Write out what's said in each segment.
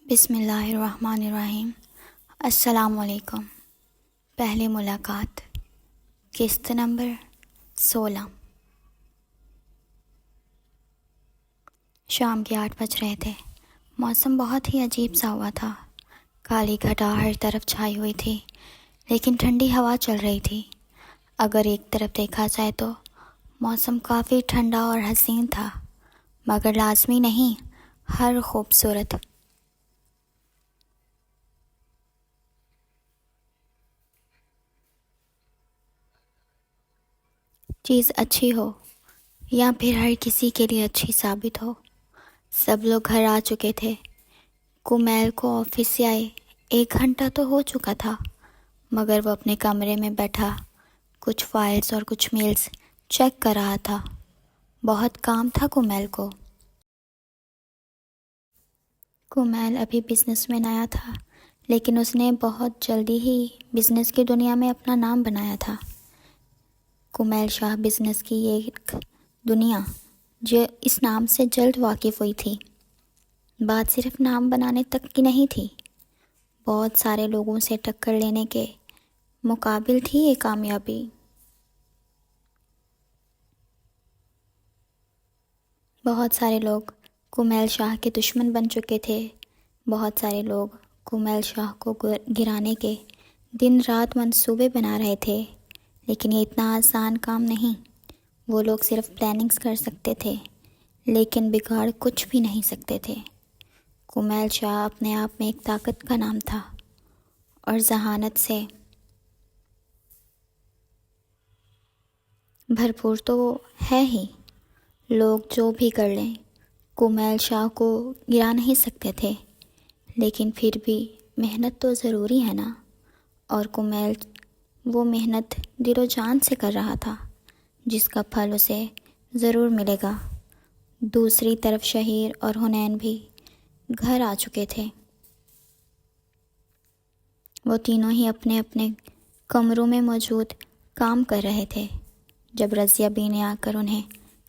بسم اللہ الرحمن الرحیم۔ السلام علیکم۔ پہلی ملاقات، قسط نمبر 16۔ شام کے 8 بج رہے تھے۔ موسم بہت ہی عجیب سا ہوا تھا۔ کالی گھٹا ہر طرف چھائی ہوئی تھی، لیکن ٹھنڈی ہوا چل رہی تھی۔ اگر ایک طرف دیکھا جائے تو موسم کافی ٹھنڈا اور حسین تھا، مگر لازمی نہیں ہر خوبصورت چیز اچھی ہو یا پھر ہر کسی کے لیے اچھی ثابت ہو۔ سب لوگ گھر آ چکے تھے۔ کمیل کو آفس سے آئے 1 گھنٹہ تو ہو چکا تھا، مگر وہ اپنے کمرے میں بیٹھا کچھ فائلز اور کچھ میلز چیک کر رہا تھا۔ بہت کام تھا کمیل کو۔ کمیل ابھی بزنس میں نیا تھا، لیکن اس نے بہت جلدی ہی بزنس کی دنیا میں اپنا نام بنایا تھا۔ کمیل شاہ بزنس کی ایک دنیا جو اس نام سے جلد واقف ہوئی تھی۔ بات صرف نام بنانے تک کی نہیں تھی، بہت سارے لوگوں سے ٹکر لینے کے مقابل تھی یہ کامیابی۔ بہت سارے لوگ کمیل شاہ کے دشمن بن چکے تھے۔ بہت سارے لوگ کمیل شاہ کو گرانے کے دن رات منصوبے بنا رہے تھے، لیکن یہ اتنا آسان کام نہیں۔ وہ لوگ صرف پلاننگز کر سکتے تھے، لیکن بگاڑ کچھ بھی نہیں سکتے تھے۔ کمیل شاہ اپنے آپ میں ایک طاقت کا نام تھا، اور ذہانت سے بھرپور تو وہ ہے ہی۔ لوگ جو بھی کر لیں، کمیل شاہ کو گرا نہیں سکتے تھے، لیکن پھر بھی محنت تو ضروری ہے نا، اور کمیل وہ محنت دل و جان سے کر رہا تھا، جس کا پھل اسے ضرور ملے گا۔ دوسری طرف شہیر اور حنین بھی گھر آ چکے تھے۔ وہ تینوں ہی اپنے اپنے کمروں میں موجود کام کر رہے تھے، جب رضیہ بی نے آ کر انہیں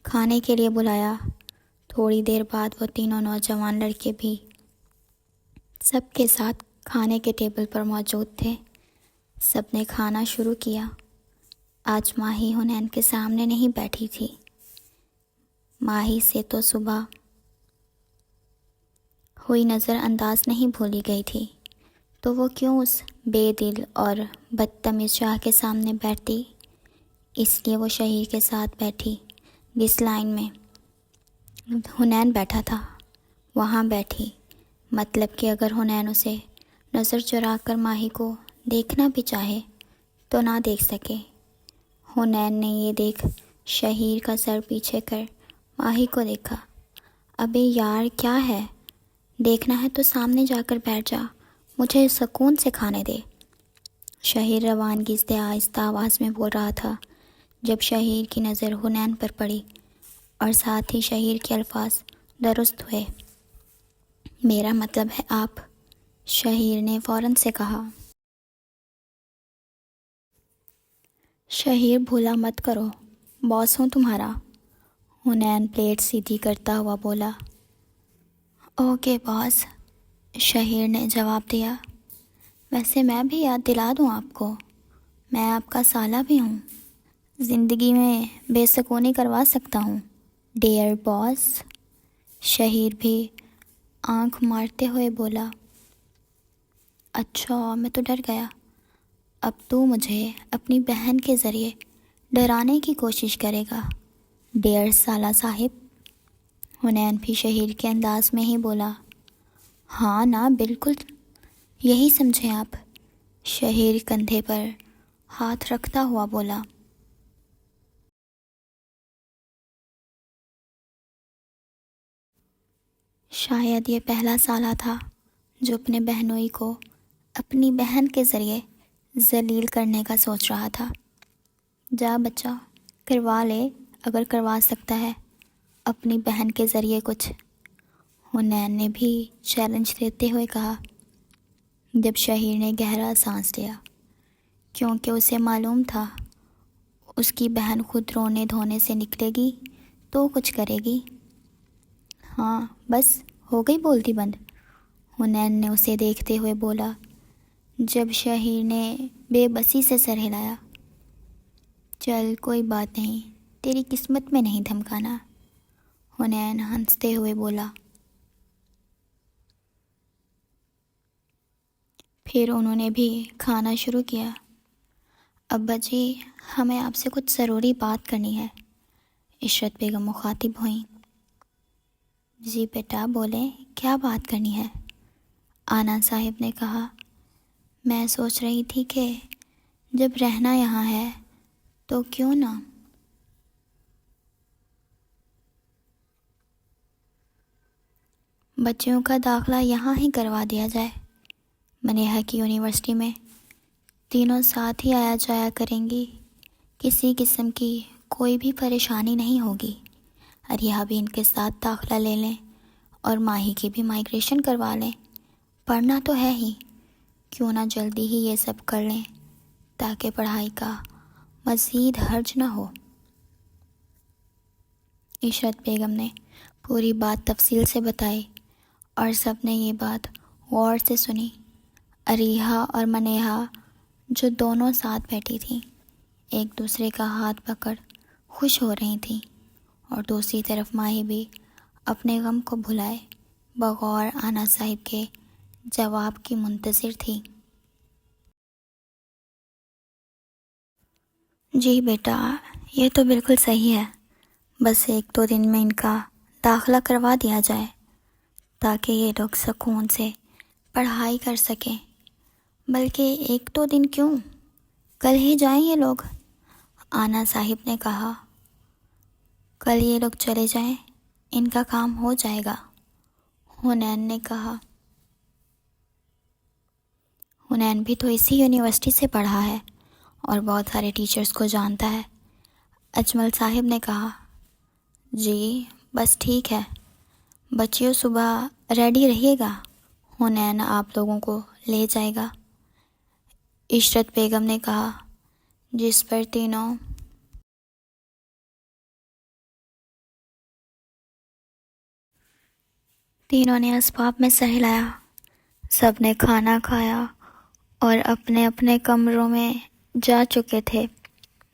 کھانے کے لیے بلایا۔ تھوڑی دیر بعد وہ تینوں نوجوان لڑکے بھی سب کے ساتھ کھانے کے ٹیبل پر موجود تھے۔ سب نے کھانا شروع کیا۔ آج ماہی حنین کے سامنے نہیں بیٹھی تھی۔ ماہی سے تو صبح ہوئی نظر انداز نہیں بھولی گئی تھی، تو وہ کیوں اس بے دل اور بدتمیز شاہ کے سامنے بیٹھتی؟ اس لیے وہ شہیر کے ساتھ بیٹھی، جس لائن میں حنین بیٹھا تھا وہاں بیٹھی۔ مطلب کہ اگر حنین اسے نظر چرا کر ماہی کو دیکھنا بھی چاہے تو نہ دیکھ سکے۔ حنین نے یہ دیکھ شہیر کا سر پیچھے کر ماہی کو دیکھا۔ ابے یار کیا ہے؟ دیکھنا ہے تو سامنے جا کر بیٹھ جا، مجھے سکون سے کھانے دے۔ شہیر روانگی سے آہستہ آواز میں بول رہا تھا۔ جب شہیر کی نظر حنین پر پڑی اور ساتھ ہی شہیر کے الفاظ درست ہوئے، میرا مطلب ہے آپ، شہیر نے فوراً سے کہا۔ شہیر بھولا مت کرو، باس ہوں تمہارا، حنین پلیٹ سیدھی کرتا ہوا بولا۔ اوکے باس، شہیر نے جواب دیا۔ ویسے میں بھی یاد دلا دوں آپ کو، میں آپ کا سالہ بھی ہوں، زندگی میں بے سکونی کروا سکتا ہوں ڈیئر باس۔ شہیر بھی آنکھ مارتے ہوئے بولا۔ اچھا، میں تو ڈر گیا۔ اب تو مجھے اپنی بہن کے ذریعے ڈرانے کی کوشش کرے گا ڈیئر سالہ صاحب؟ حنین بھی شہیر کے انداز میں ہی بولا۔ ہاں نا، بالکل یہی سمجھیں آپ، شہیر کندھے پر ہاتھ رکھتا ہوا بولا۔ شاید یہ پہلا سالہ تھا جو اپنے بہنوئی کو اپنی بہن کے ذریعے ذلیل کرنے کا سوچ رہا تھا۔ جا بچہ، کروا لے اگر کروا سکتا ہے اپنی بہن کے ذریعے کچھ، حنین نے بھی چیلنج دیتے ہوئے کہا۔ جب شہیر نے گہرا سانس لیا، کیونکہ اسے معلوم تھا اس کی بہن خود رونے دھونے سے نکلے گی تو کچھ کرے گی۔ ہاں بس ہو گئی بولتی بند، حنین نے اسے دیکھتے ہوئے بولا جب شہیر نے بے بسی سے سر ہلایا۔ چل کوئی بات نہیں، تیری قسمت میں نہیں دھمکانا، حنین ہنستے ہوئے بولا۔ پھر انہوں نے بھی کھانا شروع کیا۔ ابا جی، ہمیں آپ سے کچھ ضروری بات کرنی ہے، عشرت بیگم مخاطب ہوئیں۔ جی بیٹا بولیں، کیا بات کرنی ہے؟ آنا صاحب نے کہا۔ میں سوچ رہی تھی کہ جب رہنا یہاں ہے تو کیوں نہ بچیوں کا داخلہ یہاں ہی کروا دیا جائے۔ منیہا کی یونیورسٹی میں تینوں ساتھ ہی آیا جایا کریں گی، کسی قسم کی کوئی بھی پریشانی نہیں ہوگی۔ اریہا بھی ان کے ساتھ داخلہ لے لیں اور ماہی کی بھی مائگریشن کروا لیں۔ پڑھنا تو ہے ہی، کیوں نہ جلدی ہی یہ سب کر لیں تاکہ پڑھائی کا مزید حرج نہ ہو۔ عشرت بیگم نے پوری بات تفصیل سے بتائی اور سب نے یہ بات غور سے سنی۔ اریہا اور منیہا جو دونوں ساتھ بیٹھی تھیں، ایک دوسرے کا ہاتھ پکڑ خوش ہو رہی تھیں، اور دوسری طرف ماہی بھی اپنے غم کو بھلائے بغور آنا صاحب کے جواب کی منتظر تھی۔ جی بیٹا، یہ تو بالکل صحیح ہے، بس 1-2 دن میں ان کا داخلہ کروا دیا جائے تاکہ یہ لوگ سکون سے پڑھائی کر سکیں۔ بلکہ 1-2 دن کیوں، کل ہی جائیں یہ لوگ، آنا صاحب نے کہا۔ کل یہ لوگ چلے جائیں، ان کا کام ہو جائے گا، حنین نے کہا۔ حنین بھی تو اسی یونیورسٹی سے پڑھا ہے اور بہت سارے ٹیچرز کو جانتا ہے، اجمل صاحب نے کہا۔ جی بس ٹھیک ہے، بچیوں صبح ریڈی رہیے گا، حنین آپ لوگوں کو لے جائے گا، عشرت بیگم نے کہا، جس پر تینوں نے اسباب میں سر ہلایا۔ سب نے کھانا کھایا اور اپنے اپنے کمروں میں جا چکے تھے۔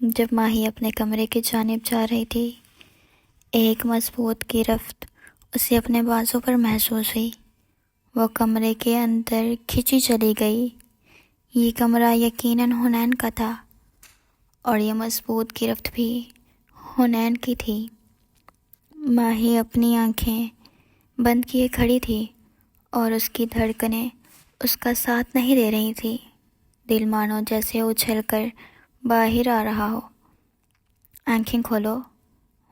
جب ماہی اپنے کمرے کی جانب جا رہی تھی، ایک مضبوط گرفت اسے اپنے بازو پر محسوس ہوئی۔ وہ کمرے کے اندر کھنچی چلی گئی۔ یہ کمرہ یقیناً حنین کا تھا اور یہ مضبوط گرفت بھی حنین کی تھی۔ ماہی اپنی آنکھیں بند کیے کھڑی تھی اور اس کی دھڑکنیں اس کا ساتھ نہیں دے رہی تھی۔ دل مانو جیسے اچھل کر باہر آ رہا ہو۔ آنکھیں کھولو،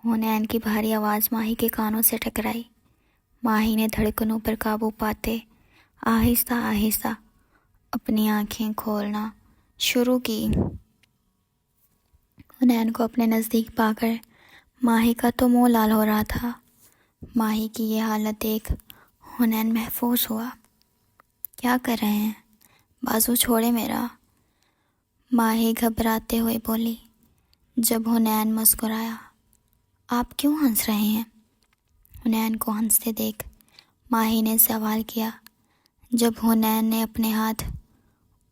حنین کی بھاری آواز ماہی کے کانوں سے ٹکرائی۔ ماہی نے دھڑکنوں پر قابو پاتے آہستہ آہستہ اپنی آنکھیں کھولنا شروع کی۔ حنین کو اپنے نزدیک پا کر ماہی کا تو منہ لال ہو رہا تھا۔ ماہی کی یہ حالت دیکھ حنین محفوظ ہوا۔ کیا کر رہے ہیں؟ بازو چھوڑے میرا، ماہی گھبراتے ہوئے بولی۔ جب حنین مسکرایا، آپ کیوں ہنس رہے ہیں؟ حنین کو ہنستے دیکھ ماہی نے سوال کیا۔ جب حنین نے اپنے ہاتھ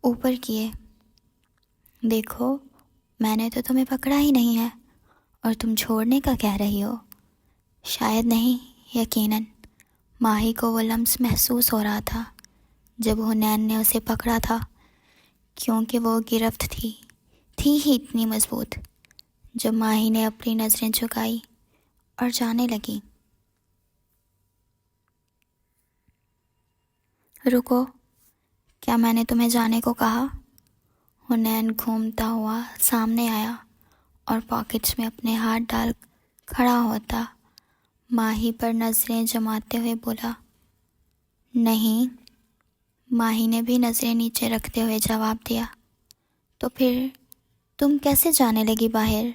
اوپر کیے، دیکھو میں نے تو تمہیں پکڑا ہی نہیں ہے اور تم چھوڑنے کا کہہ رہی ہو۔ شاید نہیں، یقیناً ماہی کو وہ لمس محسوس ہو رہا تھا جب حنین نے اسے پکڑا تھا، کیونکہ وہ گرفت تھی ہی اتنی مضبوط۔ جب ماہی نے اپنی نظریں جھکائی اور جانے لگی۔ رکو، کیا میں نے تمہیں جانے کو کہا؟ حنین گھومتا ہوا سامنے آیا اور پاکٹس میں اپنے ہاتھ ڈال کھڑا ہوتا ماہی پر نظریں جماتے ہوئے بولا۔ نہیں، ماہی نے بھی نظریں نیچے رکھتے ہوئے جواب دیا۔ تو پھر تم کیسے جانے لگی باہر؟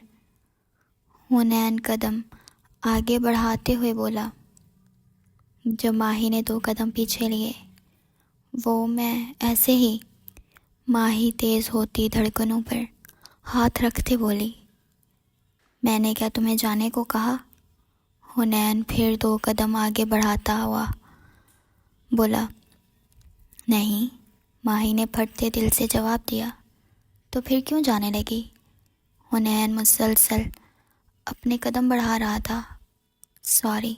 حنین قدم آگے بڑھاتے ہوئے بولا۔ جب ماہی نے 2 قدم پیچھے لیے، میں ایسے ہی، ماہی تیز ہوتی دھڑکنوں پر ہاتھ رکھتے بولی۔ میں نے کیا تمہیں جانے کو کہا؟ حنین پھر 2 قدم آگے بڑھاتا ہوا بولا۔ نہیں، ماہی نے پھٹتے دل سے جواب دیا۔ تو پھر کیوں جانے لگی؟ حنین مسلسل اپنے قدم بڑھا رہا تھا۔ سوری،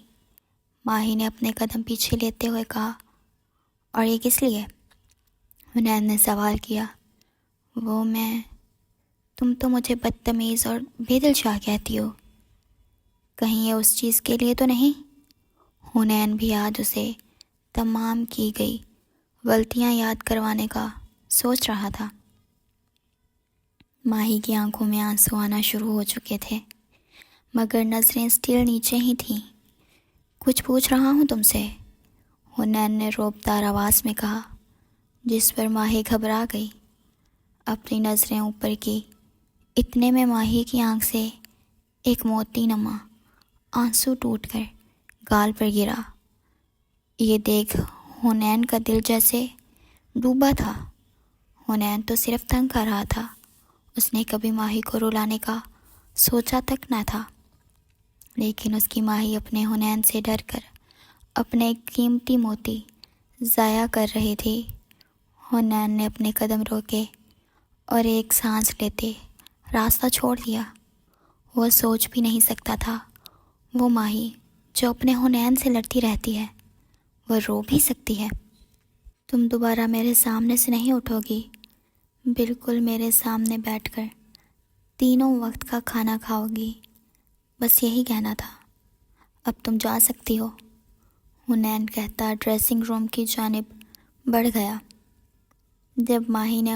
ماہی نے اپنے قدم پیچھے لیتے ہوئے کہا۔ اور یہ کس لیے؟ حنین نے سوال کیا۔ وہ تم تو مجھے بدتمیز اور بے دل شاہ کہتی ہو، کہیں یہ اس چیز کے لیے تو نہیں؟ حنین بھی آج اسے تمام کی گئی غلطیاں یاد کروانے کا سوچ رہا تھا۔ ماہی کی آنکھوں میں آنسو آنا شروع ہو چکے تھے، مگر نظریں سٹل نیچے ہی تھیں۔ کچھ پوچھ رہا ہوں تم سے، حنین نے روبدار آواز میں کہا، جس پر ماہی گھبرا گئی۔ اپنی نظریں اوپر کی، اتنے میں ماہی کی آنکھ سے ایک موتی نما آنسو ٹوٹ کر گال پر گرا۔ یہ دیکھ حنین کا دل جیسے ڈوبا تھا۔ حنین تو صرف تنگ کر رہا تھا، اس نے کبھی ماہی کو رلانے کا سوچا تک نہ تھا، لیکن اس کی ماہی اپنے حنین سے ڈر کر اپنے قیمتی موتی ضائع کر رہی تھی۔ حنین نے اپنے قدم روکے اور ایک سانس لیتے راستہ چھوڑ دیا۔ وہ سوچ بھی نہیں سکتا تھا، وہ ماہی جو اپنے حنین سے لڑتی رہتی ہے، وہ رو بھی سکتی ہے۔ تم دوبارہ میرے سامنے سے نہیں اٹھو گی، بالکل میرے سامنے بیٹھ کر تینوں وقت کا کھانا کھاؤ گی، بس یہی کہنا تھا۔ اب تم جا سکتی ہو، حنین کہتا ڈریسنگ روم کی جانب بڑھ گیا۔ جب ماہی نے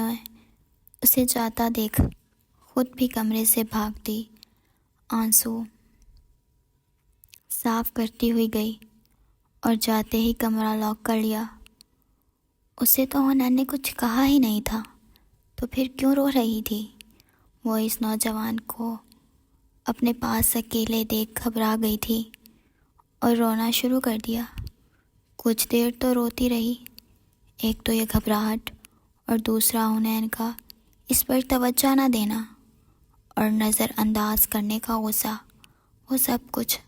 اسے جاتا دیکھ خود بھی کمرے سے بھاگتی آنسو صاف کرتی ہوئی گئی اور جاتے ہی کمرہ لاک کر لیا۔ اسے تو حنین نے کچھ کہا ہی نہیں تھا، تو پھر کیوں رو رہی تھی؟ وہ اس نوجوان کو اپنے پاس اکیلے دیکھ گھبرا گئی تھی اور رونا شروع کر دیا۔ کچھ دیر تو روتی رہی، ایک تو یہ گھبراہٹ اور دوسرا حنین کا اس پر توجہ نہ دینا اور نظر انداز کرنے کا غصہ، وہ سب کچھ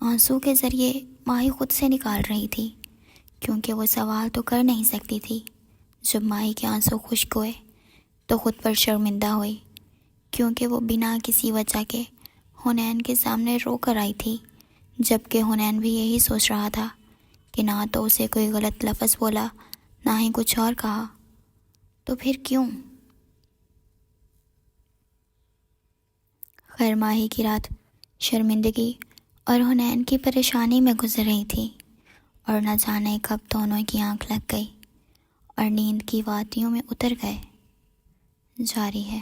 آنسو کے ذریعے ماہی خود سے نکال رہی تھی، کیونکہ وہ سوال تو کر نہیں سکتی تھی۔ جب ماہی کے آنسو خشک ہوئے تو خود پر شرمندہ ہوئی، کیونکہ وہ بنا کسی وجہ کے حنین کے سامنے رو کر آئی تھی، جبکہ حنین بھی یہی سوچ رہا تھا کہ نہ تو اسے کوئی غلط لفظ بولا، نہ ہی کچھ اور کہا، تو پھر کیوں؟ خیر ماہی کی رات شرمندگی اور حنین کی پریشانی میں گزر رہی تھی، اور نہ جانے کب دونوں کی آنکھ لگ گئی اور نیند کی وادیوں میں اتر گئے۔ جاری ہے۔